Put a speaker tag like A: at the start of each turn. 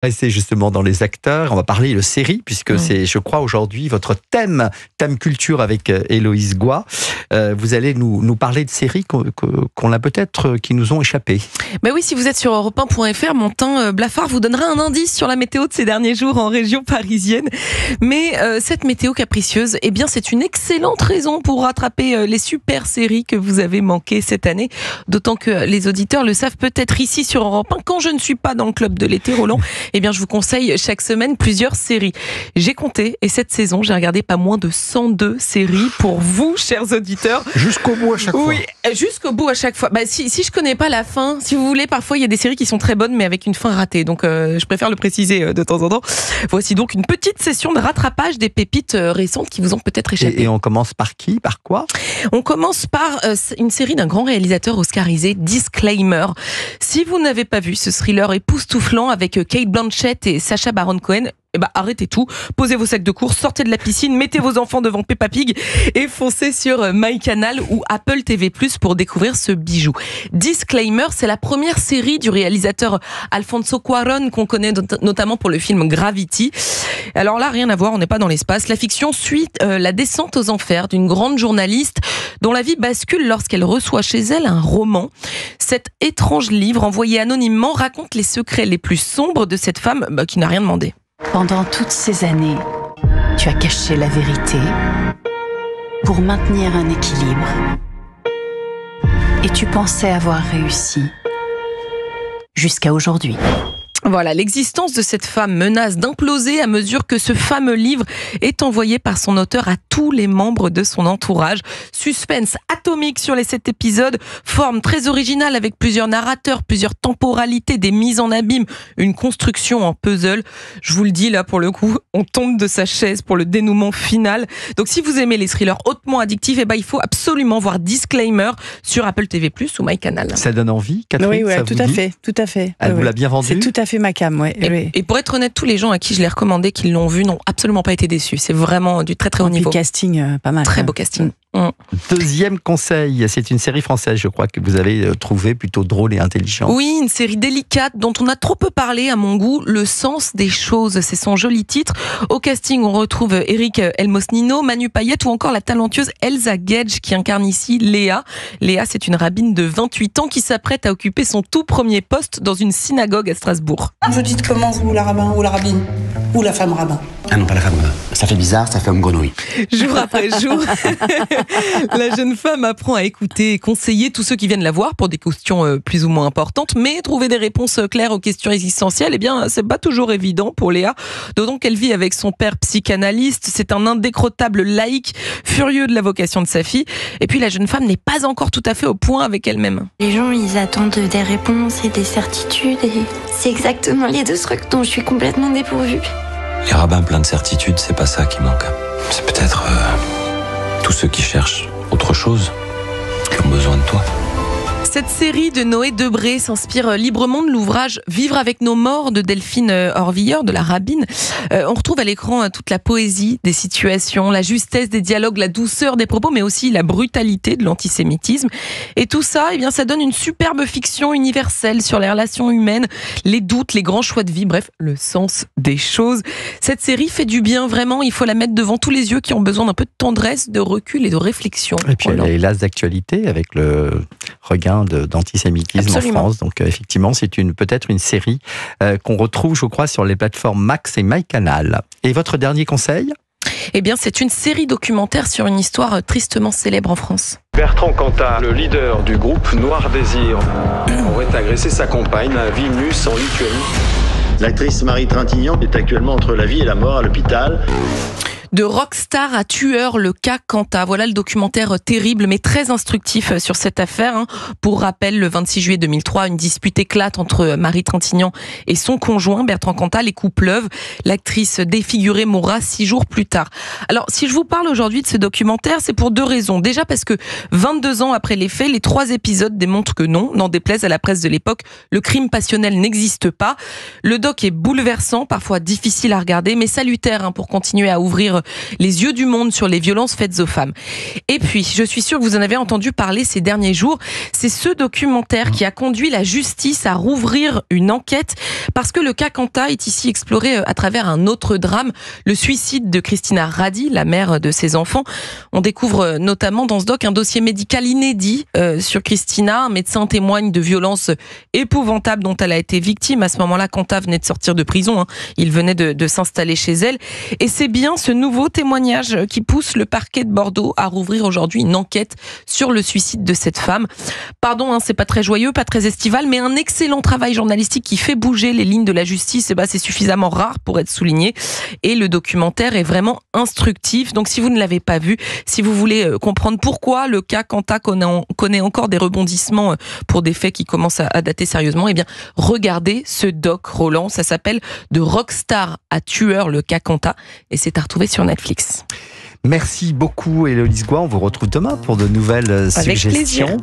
A: Restez justement dans les acteurs, on va parler de séries, puisque c'est, je crois, aujourd'hui votre thème culture avec Héloïse Goy. Vous allez nous parler de séries qu'on a peut-être, qui nous ont échappé.
B: Ben oui, si vous êtes sur europe1.fr, mon teint blafard vous donnera un indice sur la météo de ces derniers jours en région parisienne. Mais cette météo capricieuse, eh bien, c'est une excellente raison pour rattraper les super séries que vous avez manquées cette année. D'autant que les auditeurs le savent peut-être ici sur Europe 1, quand je ne suis pas dans le club de l'été Roland, eh bien, je vous conseille chaque semaine plusieurs séries. J'ai compté et cette saison, j'ai regardé pas moins de 102 séries pour vous, chers auditeurs.
A: Jusqu'au bout à chaque fois.
B: Oui, jusqu'au bout à chaque fois. Bah, si je connais pas la fin, si vous voulez, parfois il y a des séries qui sont très bonnes mais avec une fin ratée. Donc je préfère le préciser de temps en temps. Voici donc une petite session de rattrapage des pépites récentes qui vous ont peut-être échappé.
A: Et on commence par qui? Par quoi?
B: On commence par une série d'un grand réalisateur oscarisé, Disclaimer. Si vous n'avez pas vu ce thriller époustouflant avec Kate Blanchett et Sacha Baron Cohen, eh ben, arrêtez tout, posez vos sacs de course, sortez de la piscine, mettez vos enfants devant Peppa Pig et foncez sur MyCanal ou Apple TV+ pour découvrir ce bijou. Disclaimer, c'est la première série du réalisateur Alfonso Cuarón qu'on connaît notamment pour le film Gravity. Alors là, rien à voir, on n'est pas dans l'espace. La fiction suit la descente aux enfers d'une grande journaliste dont la vie bascule lorsqu'elle reçoit chez elle un roman. Cet étrange livre envoyé anonymement raconte les secrets les plus sombres de cette femme qui n'a rien demandé.
C: Pendant toutes ces années, tu as caché la vérité pour maintenir un équilibre. Et tu pensais avoir réussi jusqu'à aujourd'hui.
B: Voilà, l'existence de cette femme menace d'imploser à mesure que ce fameux livre est envoyé par son auteur à tous les membres de son entourage. Suspense atomique sur les 7 épisodes, forme très originale avec plusieurs narrateurs, plusieurs temporalités, des mises en abîme, une construction en puzzle. Je vous le dis là pour le coup, on tombe de sa chaise pour le dénouement final. Donc si vous aimez les thrillers hautement addictifs, eh ben, il faut absolument voir Disclaimer sur Apple TV+ ou MyCanal.
A: Ça donne envie, Catherine?
D: Oui, tout à fait.
A: Elle vous l'a bien vendu?
D: C'est tout à fait ma cam, oui.
B: Et pour être honnête, tous les gens à qui je l'ai recommandé, qui l'ont vu, n'ont absolument pas été déçus. C'est vraiment du très très haut niveau.
D: Le casting, pas mal.
B: Très beau casting.
A: Deuxième conseil, c'est une série française, je crois, que vous avez trouvé plutôt drôle et intelligente.
B: Oui, une série délicate dont on a trop peu parlé à mon goût, Le sens des choses, c'est son joli titre. Au casting, on retrouve Eric Elmosnino, Manu Payette ou encore la talentueuse Elsa Gage qui incarne ici Léa. Léa, c'est une rabbine de 28 ans qui s'apprête à occuper son tout premier poste dans une synagogue à Strasbourg.
E: Vous dites comment, vous, la rabbin ou la rabbine? Ou la femme rabbin?
F: Ah non, pas la femme rabbin. Ça fait bizarre, ça fait homme grenouille.
B: Jour après jour, la jeune femme apprend à écouter et conseiller tous ceux qui viennent la voir pour des questions plus ou moins importantes, mais trouver des réponses claires aux questions existentielles, eh bien, c'est pas toujours évident pour Léa. D'autant qu'elle vit avec son père psychanalyste, c'est un indécrottable laïc, furieux de la vocation de sa fille. Et puis la jeune femme n'est pas encore tout à fait au point avec elle-même.
G: Les gens, ils attendent des réponses et des certitudes, et c'est exactement les deux trucs dont je suis complètement dépourvue.
H: Les rabbins pleins de certitudes, c'est pas ça qui manque. C'est peut-être tous ceux qui cherchent autre chose, qui ont besoin de toi.
B: Cette série de Noé Debré s'inspire librement de l'ouvrage Vivre avec nos morts de Delphine Horvilleur, de la rabbine. On retrouve à l'écran toute la poésie des situations, la justesse des dialogues, la douceur des propos, mais aussi la brutalité de l'antisémitisme. Et tout ça, eh bien, ça donne une superbe fiction universelle sur les relations humaines, les doutes, les grands choix de vie, bref, le sens des choses. Cette série fait du bien, vraiment. Il faut la mettre devant tous les yeux qui ont besoin d'un peu de tendresse, de recul et de réflexion.
A: Et puis elle est hélas d'actualité avec le regain d'antisémitisme
B: Absolument.
A: en France. Donc effectivement, c'est peut-être une série qu'on retrouve, je crois, sur les plateformes Max et MyCanal. Et votre dernier conseil?
B: Eh bien, c'est une série documentaire sur une histoire tristement célèbre en France.
I: Bertrand Cantat, le leader du groupe Noir Désir, aurait agressé sa compagne à Vilnius en Lituanie.
J: L'actrice Marie Trintignant est actuellement entre la vie et la mort à l'hôpital.
B: De rockstar à tueur, le cas Cantat. Voilà le documentaire terrible mais très instructif sur cette affaire. Pour rappel, le 26 juillet 2003, une dispute éclate entre Marie Trintignant et son conjoint Bertrand Cantat. Les coups pleuvent. L'actrice défigurée mourra 6 jours plus tard. Alors, si je vous parle aujourd'hui de ce documentaire, c'est pour 2 raisons. Déjà parce que 22 ans après les faits, les 3 épisodes démontrent que non, n'en déplaise à la presse de l'époque, le crime passionnel n'existe pas. Le doc est bouleversant, parfois difficile à regarder, mais salutaire pour continuer à ouvrir ouvrir les yeux du monde sur les violences faites aux femmes. Et puis, je suis sûre que vous en avez entendu parler ces derniers jours, c'est ce documentaire qui a conduit la justice à rouvrir une enquête parce que le cas Quanta est ici exploré à travers un autre drame, le suicide de Christina Radi, la mère de ses enfants. On découvre notamment dans ce doc un dossier médical inédit sur Christina. Un médecin témoigne de violences épouvantables dont elle a été victime. À ce moment-là, Quanta venait de sortir de prison. Il venait de s'installer chez elle. Et c'est bien ce nouveau témoignage qui pousse le parquet de Bordeaux à rouvrir aujourd'hui une enquête sur le suicide de cette femme. Pardon, c'est pas très joyeux, pas très estival, mais un excellent travail journalistique qui fait bouger les lignes de la justice. C'est suffisamment rare pour être souligné. Et le documentaire est vraiment instructif. Donc si vous ne l'avez pas vu, si vous voulez comprendre pourquoi le cas Quanta connaît encore des rebondissements pour des faits qui commencent à dater sérieusement, eh bien regardez ce doc, Roland. Ça s'appelle De rockstar à tueur, le cas Quanta, et c'est à retrouver sur Netflix.
A: Merci beaucoup Héloïse Goy, on vous retrouve demain pour de nouvelles
B: Avec
A: suggestions.
B: Plaisir.